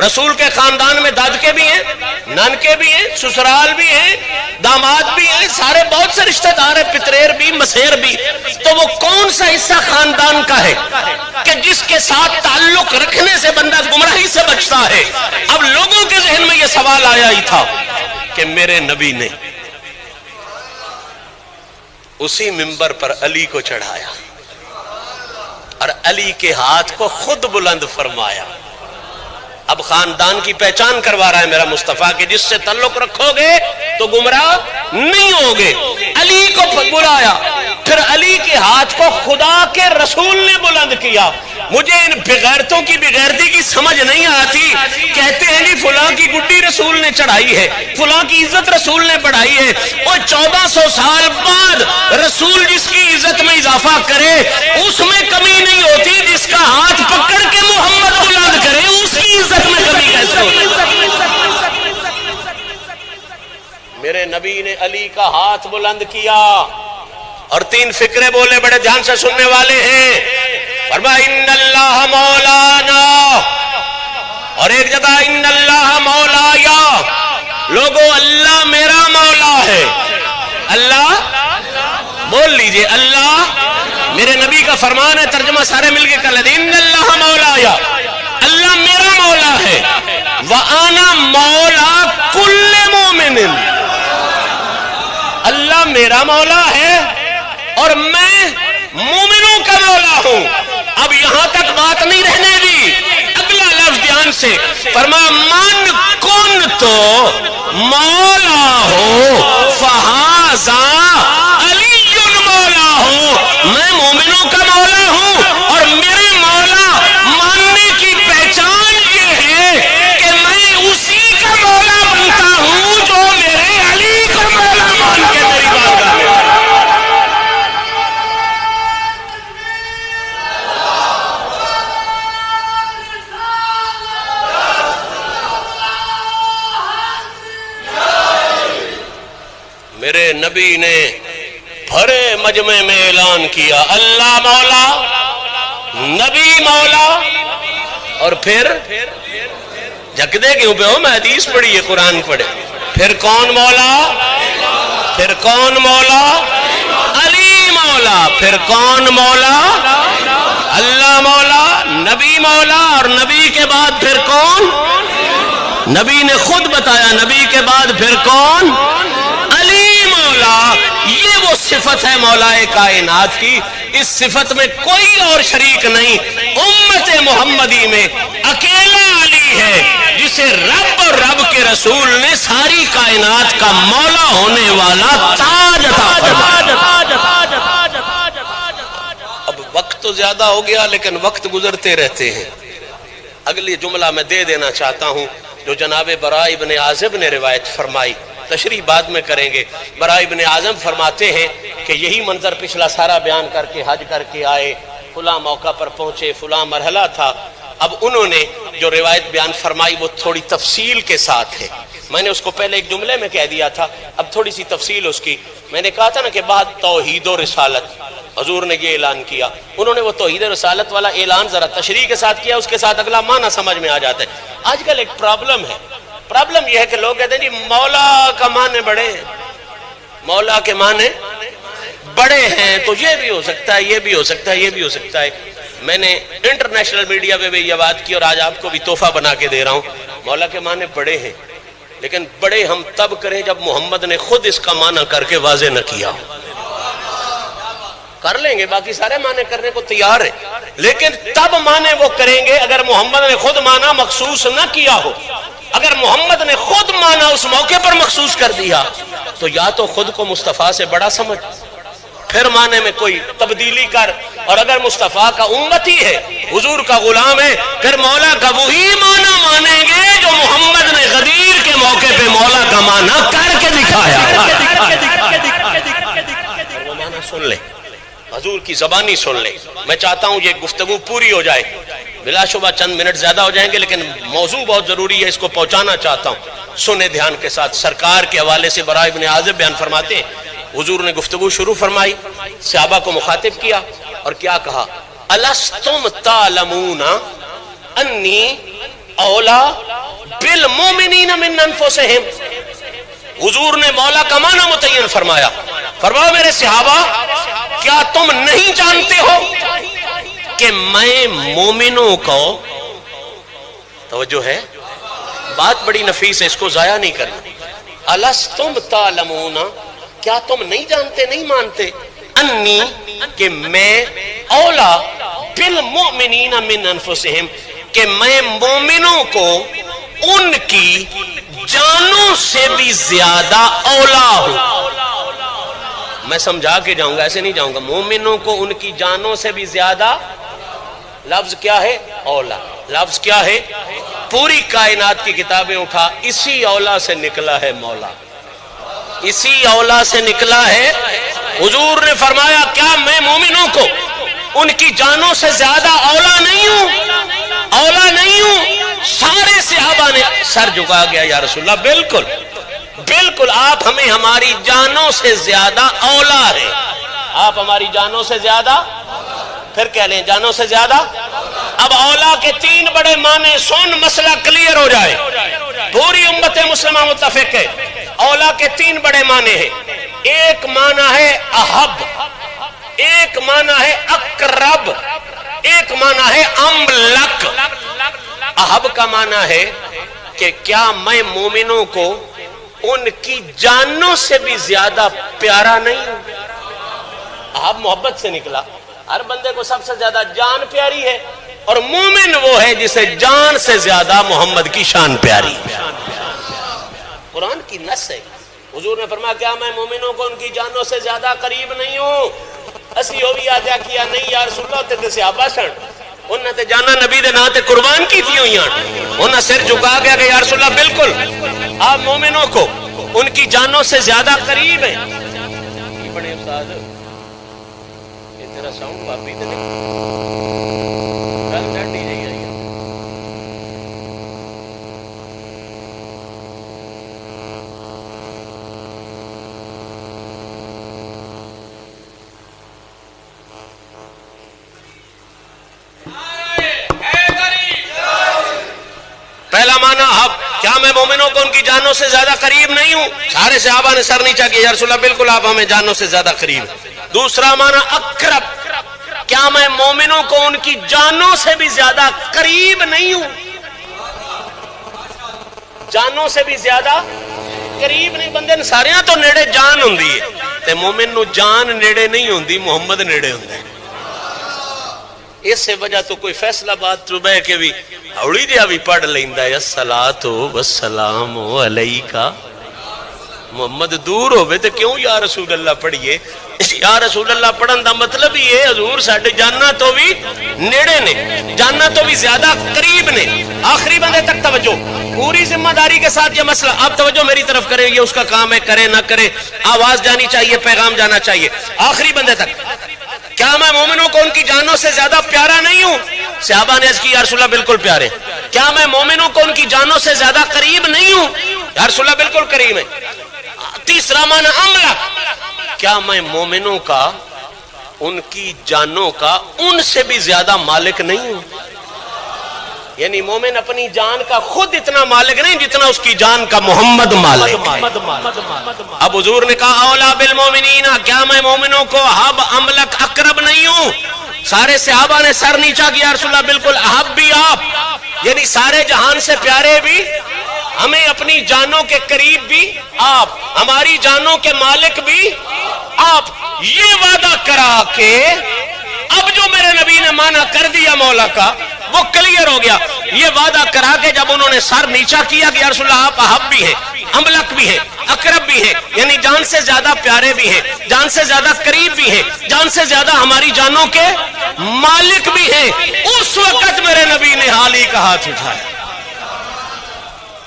رسول کے خاندان میں دادکے بھی ہیں، نانکے بھی ہیں، سسرال بھی ہیں، داماد بھی ہیں، سارے بہت سے رشتہ دار ہیں، پتریر بھی، مسیر بھی، تو وہ کون سا حصہ خاندان کا ہے کہ جس کے ساتھ تعلق رکھنے سے بندہ گمراہی سے بچتا ہے؟ اب لوگوں کے ذہن میں یہ سوال آیا ہی تھا کہ میرے نبی نے اسی منبر پر علی کو چڑھایا اور علی کے ہاتھ کو خود بلند فرمایا، اب خاندان کی پہچان کروا رہا ہے میرا مصطفیٰ کہ جس سے تعلق رکھو گے تو گمراہ نہیں ہوگے۔ علی کو بلایا، پھر علی کے ہاتھ کو خدا کے رسول نے بلند کیا۔ مجھے ان بغیرتوں کی بغیرتی کی سمجھ نہیں آتی، کہتے ہیں جی فلاں کی گڈی رسول نے چڑھائی ہے، فلاں کی عزت رسول نے بڑھائی ہے، اور 1400 سال بعد رسول جس کی عزت میں اضافہ کرے اس میں کمی نہیں ہوتی، جس کا ہاتھ پکڑ کے محمد بلند کرے اس کی عزت میں کمی کیسے ہوتی؟ میرے نبی نے علی کا ہاتھ بلند کیا اور 3 فکرے بولے، بڑے دھیان سے سننے والے ہیں۔ فرمایا ان اللہ مولانا، اور ایک جگہ ان اللہ مولایا، لوگو اللہ میرا مولا ہے، اللہ بول لیجئے، اللہ میرے نبی کا فرمان ہے، ترجمہ سارے مل کے کر لیتے، ان اللہ مولایا، اللہ میرا مولا ہے، وَأَنَا مَوْلَا كُلِّ مُؤْمِنٍ، اللہ میرا مولا ہے اور میں مومنوں کا مولا ہوں۔ اب یہاں تک بات نہیں رہنے دی، اگلا لفظ دھیان سے فرمایا من کنتو مولا ہو فہذا علی مولا ہو، میں مومنوں کا مولا ہوں اور میرے مولا ماننے کی پہچان یہ ہے کہ میں اسی کا مولا بنتا ہوں جو میرے نبی نے بھرے مجمع میں اعلان کیا اللہ مولا نبی مولا، اور پھر جھکدے کیوں پہ ہو؟ میں حدیث پڑھی ہے، قرآن پڑھے. پھر کون مولا؟ پھر کون مولا؟ علی مولا. پھر کون مولا؟ اللہ مولا، نبی مولا، اور نبی کے بعد پھر کون؟ نبی نے خود بتایا نبی کے بعد پھر کون؟ علی مولا. یہ وہ صفت ہے مولا کائنات کی، اس صفت میں کوئی اور شریک نہیں. امت محمدی میں اکیلا علی ہے جسے رب اور رب کے رسول نے ساری کائنات کا مولا ہونے والا تاج عطا فرمایا. اب وقت تو زیادہ ہو گیا لیکن وقت گزرتے رہتے ہیں. اگلی جملہ میں دے دینا چاہتا ہوں جو جناب براء ابن عازب نے روایت فرمائی، تشریح بعد میں کریں گے. براء ابن عازب فرماتے ہیں کہ یہی منظر پچھلا سارا بیان کر کے حج کر کے آئے، فلاں موقع پر پہنچے، فلاں مرحلہ تھا. اب انہوں نے جو روایت بیان فرمائی وہ تھوڑی تفصیل کے ساتھ ہے. میں نے اس کو پہلے ایک جملے میں کہہ دیا تھا، اب تھوڑی سی تفصیل اس کی. میں نے کہا تھا نا کہ بعد توحید و رسالت حضور نے یہ اعلان کیا، انہوں نے وہ توحید و رسالت والا اعلان ذرا تشریح کے ساتھ کیا، اس کے ساتھ اگلا معنی سمجھ میں آ جاتا ہے. آج کل ایک پرابلم ہے، پرابلم یہ ہے کہ لوگ کہتے ہیں جی مولا کا معنی بڑے ہیں، مولا کے معنی بڑے ہیں، تو یہ بھی ہو سکتا ہے، یہ بھی ہو سکتا ہے، یہ بھی ہو سکتا ہے. میں نے انٹرنیشنل میڈیا پہ بھی یہ بات کی اور آج آپ کو بھی تحفہ بنا کے دے رہا ہوں. مولا کے معنی بڑے ہیں، لیکن بڑے ہم تب کریں جب محمد نے خود اس کا معنی کر کے واضح نہ کیا. کر لیں گے، باقی سارے معنی کرنے کو تیار ہے، لیکن تب معنی وہ کریں گے اگر محمد نے خود معنی مخصوص نہ کیا ہو. اگر محمد نے خود معنی اس موقع پر مخصوص کر دیا تو یا تو خود کو مصطفیٰ سے بڑا سمجھ، پھر معنی میں کوئی تبدیلی کر، اور اگر مصطفیٰ کا امتی ہے، حضور کا غلام ہے، پھر مولا کا وہی معنی مانیں گے جو محمد نے غدیر کے موقع پہ مولا کا معنی کر کے دکھایا. وہ معنی سن لیں، حضور کی زبانی سن لیں. میں چاہتا ہوں یہ گفتگو پوری ہو جائے، بلا شبہ چند منٹ زیادہ ہو جائیں گے لیکن موضوع بہت ضروری ہے، اس کو پہنچانا چاہتا ہوں. سنیں دھیان کے ساتھ. سرکار کے حوالے سے براء ابن عازب بیان فرماتے ہیں حضور نے گفتگو شروع فرمائی، صحابہ کو مخاطب کیا اور کیا کہا؟ الستم تعلمون انی اولا بالمؤمنین من انفسہم. حضور نے مولا کا معنی متعین فرمایا. فرمایا میرے صحابہ کیا تم نہیں جانتے ہو کہ میں مومنوں کو، توجہ ہے بات بڑی نفیس ہے، اس کو ضائع نہیں کرنا. الستم تعلمون، کیا تم نہیں جانتے، نہیں مانتے، انی کہ میں، اولا بالمؤمنین من انفسہم کہ میں مومنوں کو ان کی جانوں سے بھی زیادہ اولا ہوں. میں سمجھا کے جاؤں گا، ایسے نہیں جاؤں گا. مومنوں کو ان کی جانوں سے بھی زیادہ، لفظ کیا ہے؟ اولا. لفظ کیا ہے؟ پوری کائنات کی کتابیں اٹھا، اسی اولا سے نکلا ہے مولا، اسی اولا سے نکلا ہے. حضور نے فرمایا کیا میں مومنوں کو ان کی جانوں سے زیادہ اولا نہیں ہوں؟ اولا نہیں ہوں. سارے صحابہ نے سر جھکا گیا، یا رسول اللہ بالکل بالکل، آپ ہمیں ہماری جانوں سے زیادہ اولا ہے. آپ ہماری جانوں سے زیادہ، پھر کہہ لیں جانوں سے زیادہ. اب اولا کے تین بڑے معنی سن، مسئلہ کلیئر ہو جائے. پوری امت مسلمہ متفق ہے اولا کے تین بڑے معنی ہیں. ایک معنی ہے احب، ایک معنی ہے اقرب، ایک معنی ہے املک. احب کا معنی ہے کہ کیا میں مومنوں کو ان کی جانوں سے بھی زیادہ پیارا نہیں ہوں؟ احب محبت سے نکلا. ہر بندے کو سب سے زیادہ جان پیاری ہے، اور مومن وہ ہے جسے جان سے زیادہ محمد کی شان پیاری ہے. قرآن کی نص ہے. حضور نے فرمایا کیا میں مومنوں کو ان کی جانوں سے زیادہ قریب نہیں ہوں؟ اسی ہو بھی آجا کیا نہیں یا رسول اللہ تے صحابہ سن انہاں تے جانا نبی دے نا تے قربان کی تھی ہوئی انہاں سر جھکا گیا کہ یا رسول اللہ بالکل آپ مومنوں کو ان کی جانوں سے زیادہ قریب ہیں. کی بڑے استاد یہ تیرا ساؤنڈ واپی تے نہیں گل ڈی رہی ہے. مومنوں کو ان کی جانوں سے زیادہ قریب نہیں ہوں؟ سارے صحابہ نے سر نیچا کیا، یا رسول اللہ بالکل آپ ہمیں جانوں سے زیادہ قریب ہیں۔ دوسرا معنی اقرب، کیا میں مومنوں کو ان کی جانوں سے بھی زیادہ قریب نہیں ہوں؟ جانوں سے بھی زیادہ قریب نہیں، بندے سارے تو نیڑے جان ہوندی ہے تے مومن نو جان نیڑے نہیں ہوندی، محمد نیڑے ہوندا ہے۔ اس سے وجہ تو کوئی فیصلہ بات تو بہ کے بھی اوڑی جہا بھی پڑھ لیندا ہے، الصلاۃ والسلام علیکا، محمد دور ہوئے تو کیوں یا رسول اللہ پڑھیے؟ یا رسول اللہ پڑھن دا مطلب یہ حضور ساڈے جاننا تو بھی نیڑے نے، جاننا تو بھی زیادہ قریب نے۔ آخری بندے تک توجہ، پوری ذمہ داری کے ساتھ یہ مسئلہ، آپ توجہ میری طرف کریں، یہ اس کا کام ہے، کرے نہ کرے، آواز جانی چاہیے، پیغام جانا چاہیے۔ آخری بندے تک، کیا میں مومنوں کو ان کی جانوں سے زیادہ پیارا نہیں ہوں؟ صحابہ نے عرض کی یا رسول اللہ بالکل پیارے۔ کیا میں مومنوں کو ان کی جانوں سے زیادہ قریب نہیں ہوں؟ یا رسول اللہ بالکل قریب ہے۔ تیسرا معنی عملہ، کیا میں مومنوں کا ان کی جانوں کا ان سے بھی زیادہ مالک نہیں ہوں؟ یعنی مومن اپنی جان کا خود اتنا مالک نہیں جتنا اس کی جان کا محمد مالک ہے۔ اب حضور نے کہا اولا بالمومنین، کیا میں مومنوں کو احب املک اقرب نہیں ہوں؟ سارے صحابہ نے سر نیچا کیا، رسول اللہ بالکل، احب بھی آپ، یعنی سارے جہان سے پیارے بھی، ہمیں اپنی جانوں کے قریب بھی آپ، ہماری جانوں کے مالک بھی آپ۔ یہ وعدہ کرا کے اب جو میرے نبی نے مانا کر دیا مولا کا وہ کلیئر ہو گیا۔ یہ وعدہ کرا کے جب انہوں نے سر نیچا کیا کہ یا رسول اللہ آپ احب بھی ہیں، املک بھی ہیں، اقرب بھی ہیں، یعنی جان سے زیادہ پیارے بھی ہیں، جان سے زیادہ قریب بھی ہیں، جان سے زیادہ ہماری جانوں کے مالک بھی ہیں، اس وقت میرے نبی نے حالی کا ہاتھ اٹھایا۔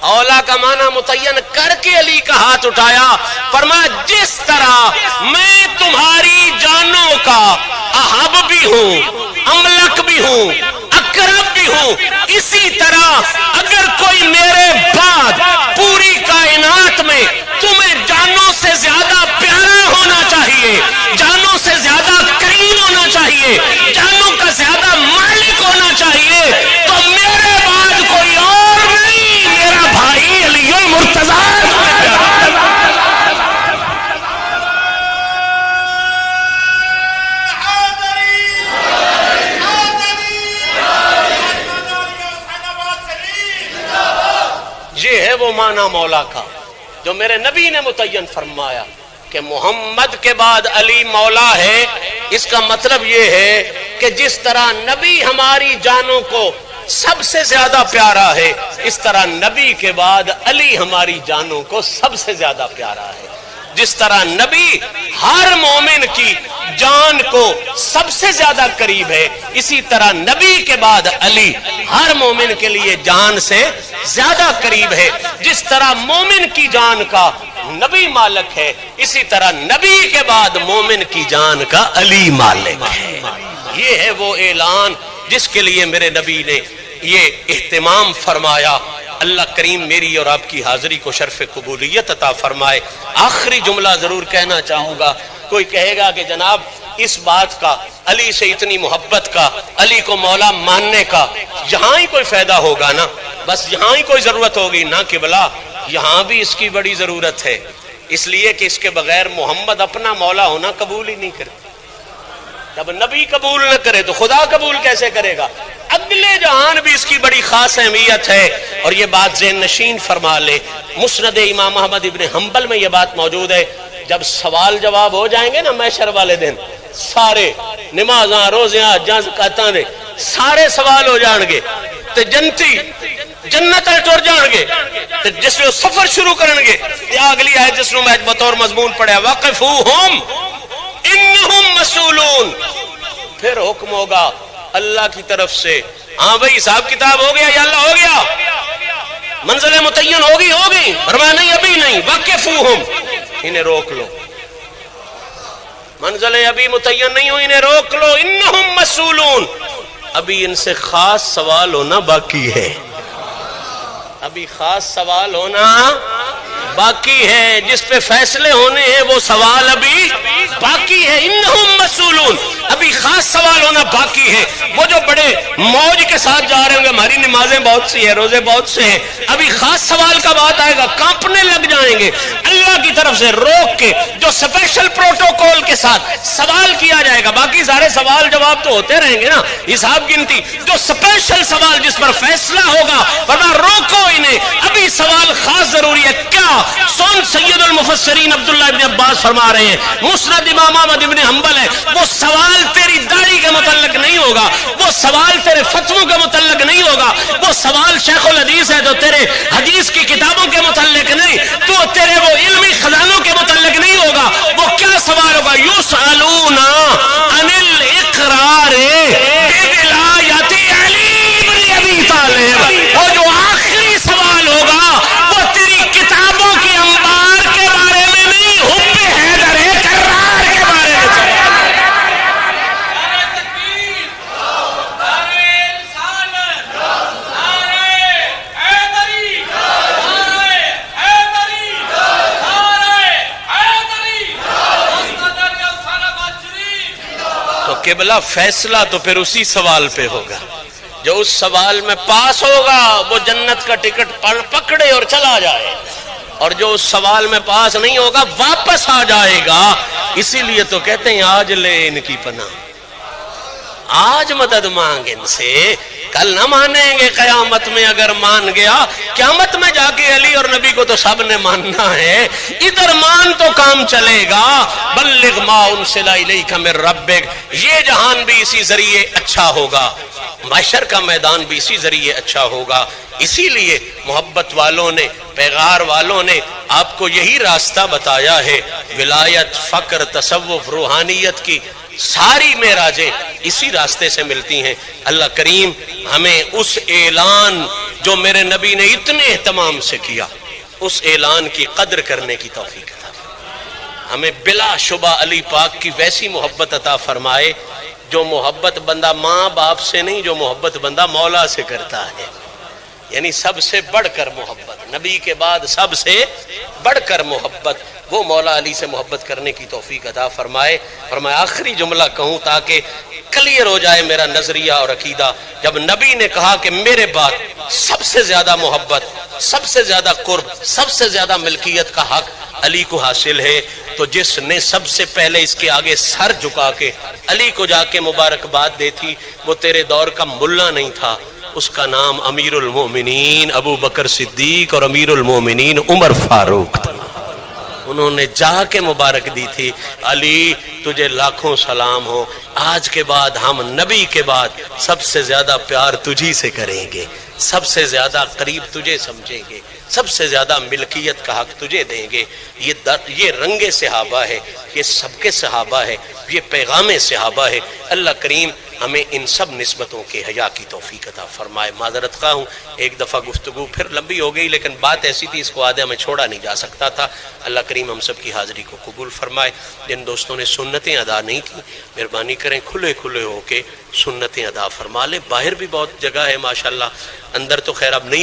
اولا کا معنی متعین کر کے علی کا ہاتھ اٹھایا، فرمایا جس طرح میں تمہاری جانوں کا احب بھی ہوں، املک بھی ہوں، اقرب بھی ہوں، اسی طرح اگر کوئی میرے بعد پوری کائنات میں تمہیں جانوں سے زیادہ پیارا ہونا چاہیے، جانوں سے زیادہ قریب ہونا چاہیے، جانوں کا زیادہ مالک ہونا چاہیے، تو میرے بعد کوئی اور نہیں، میرا بھائی علی المرتضیٰ۔ یہ ہے وہ معنی مولا کا جو میرے نبی نے متعین فرمایا کہ محمد کے بعد علی مولا ہے۔ اس کا مطلب یہ ہے کہ جس طرح نبی ہماری جانوں کو سب سے زیادہ پیارا ہے، اس طرح نبی کے بعد علی ہماری جانوں کو سب سے زیادہ پیارا ہے۔ جس طرح نبی ہر مومن کی جان کو سب سے زیادہ قریب ہے، اسی طرح نبی کے بعد علی ہر مومن کے لیے جان سے زیادہ قریب ہے۔ جس طرح مومن کی جان کا نبی مالک ہے، اسی طرح نبی کے بعد مومن کی جان کا علی مالک ہے۔ یہ ہے وہ اعلان جس کے لیے میرے نبی نے یہ اہتمام فرمایا۔ اللہ کریم میری اور آپ کی حاضری کو شرف قبولیت عطا فرمائے۔ آخری جملہ ضرور کہنا چاہوں گا، کوئی کہے گا کہ جناب اس بات کا، علی سے اتنی محبت کا، علی کو مولا ماننے کا یہاں ہی کوئی فائدہ ہوگا نا، بس یہاں ہی کوئی ضرورت ہوگی نا قبلہ، یہاں بھی اس کی بڑی ضرورت ہے، اس لیے کہ اس کے بغیر محمد اپنا مولا ہونا قبول ہی نہیں کرے۔ جب نبی قبول نہ کرے تو خدا قبول کیسے کرے گا؟ اگلے جہان بھی اس کی بڑی خاص اہمیت ہے، اور یہ بات ذہن نشین فرما لے۔ مسند امام احمد ابن حنبل میں یہ بات موجود ہے، جب سوال جواب ہو جائیں گے نا محشر والے دن، سارے نمازاں، روزیاں، حجاں، زکاتاں دے سارے سوال ہو جان گے، تے جنتی جنت ٹر جان گے، تے جس میں سفر شروع کرن گے، یہ اگلی آیت جس میں بطور مضمون پڑھیا وقفوہم انہم مسئولون، پھر حکم ہوگا اللہ کی طرف سے، ہاں بھئی حساب کتاب ہو گیا یا اللہ ہو گیا، منزل متعین ہوگی، فرمایا نہیں ابھی نہیں، وقفوہم، انہیں روک لو، منزل ابھی متعین نہیں ہوئی، انہیں روک لو، انہم مسئولون، ابھی ان سے خاص سوال ہونا باقی ہے، ابھی خاص سوال ہونا باقی ہے، جس پہ فیصلے ہونے ہیں وہ سوال ابھی باقی ہے۔ انہم مسئولون، ابھی خاص سوال ہونا باقی ہے. وہ جو بڑے موج کے ساتھ جا رہے ہوں گے ہماری نمازیں بہت سی ہیں, روزے بہت سے ہیں, ابھی خاص سوال کا بات آئے گا کانپنے لگ جائیں گے. اللہ کی طرف سے روک کے جو اسپیشل پروٹوکول کے ساتھ سوال کیا جائے گا, باقی سارے سوال جواب تو ہوتے رہیں گے نا, حساب گنتی, جو اسپیشل سوال جس پر فیصلہ ہوگا ورنہ روکو انہیں, ابھی سوال خاص ضروری ہے. کیا سن سید المفسرین عبداللہ ابن عباس فرما رہے ہیں, مسند امام احمد ابن حنبل ہے, وہ سوال تیری داڑھی کے متعلق نہیں ہوگا, وہ سوال تیرے فتووں کے متعلق نہیں ہوگا, وہ سوال شیخ الحدیث ہے تو تیرے حدیث کی کتابوں کے متعلق نہیں, تو تیرے وہ علمی خزانوں کے متعلق نہیں ہوگا. وہ کیا سوال ہوگا؟ یسألون عن الاقرار بولایت علی بن ابی طالب. اور جو آخری سوال ہوگا وہ تیری کتابوں کے انبار کے بارے میں نہیں, حب حیدر کرار کے بارے میں سوال. تو قبلہ فیصلہ تو پھر اسی سوال پہ ہوگا. جو اس سوال میں پاس ہوگا وہ جنت کا ٹکٹ پکڑے اور چلا جائے, اور جو اس سوال میں پاس نہیں ہوگا واپس آ جائے گا. اسی لیے تو کہتے ہیں آج لے ان کی پناہ, آج مدد مانگ ان سے, کل نہ مانیں گے قیامت میں. اگر مان گیا قیامت میں جا کے علی اور نبی کو تو سب نے ماننا ہے, ادھر مان تو کام چلے گا. بلغ ما انزل الیک من ربک, یہ جہان بھی اسی ذریعے اچھا ہوگا, محشر کا میدان بھی اسی ذریعے اچھا ہوگا. اسی لیے محبت والوں نے, پیغار والوں نے آپ کو یہی راستہ بتایا ہے. ولایت, فقر, تصوف, روحانیت کی ساری معراجیں اسی راستے سے ملتی ہیں. اللہ کریم ہمیں اس اعلان جو میرے نبی نے اتنے اہتمام سے کیا, اس اعلان کی قدر کرنے کی توفیق عطا فرمائے. ہمیں بلا شبہ علی پاک کی ویسی محبت عطا فرمائے جو محبت بندہ ماں باپ سے نہیں, جو محبت بندہ مولا سے کرتا ہے. یعنی سب سے بڑھ کر محبت, نبی کے بعد سب سے بڑھ کر محبت, وہ مولا علی سے محبت کرنے کی توفیق عطا فرمائے. اور میں آخری جملہ کہوں تاکہ کلیئر ہو جائے میرا نظریہ اور عقیدہ. جب نبی نے کہا کہ میرے بعد سب سے زیادہ محبت, سب سے زیادہ قرب, سب سے زیادہ ملکیت کا حق علی کو حاصل ہے, تو جس نے سب سے پہلے اس کے آگے سر جھکا کے علی کو جا کے مبارکباد دی تھی, وہ تیرے دور کا ملا نہیں تھا, اس کا نام امیر المومنین ابو بکر صدیق اور امیر المومنین عمر فاروق تھا. انہوں نے جا کے مبارک دی تھی, علی تجھے لاکھوں سلام ہو, آج کے بعد ہم نبی کے بعد سب سے زیادہ پیار تجھی سے کریں گے, سب سے زیادہ قریب تجھے سمجھیں گے, سب سے زیادہ ملکیت کا حق تجھے دیں گے. یہ رنگ صحابہ ہے, یہ سب کے صحابہ ہے, یہ پیغام صحابہ ہے. اللہ کریم ہمیں ان سب نسبتوں کے حیا کی توفیق عطا فرمائے. معذرت خواہ ہوں, ایک دفعہ گفتگو پھر لمبی ہو گئی, لیکن بات ایسی تھی اس کو آدھے میں چھوڑا نہیں جا سکتا تھا. اللہ کریم ہم سب کی حاضری کو قبول فرمائے. جن دوستوں نے سنتیں ادا نہیں کی, مہربانی کریں کھلے کھلے ہو کے سنتیں ادا فرما لیں. باہر بھی بہت جگہ ہے ماشاءاللہ, اندر تو خیر اب نہیں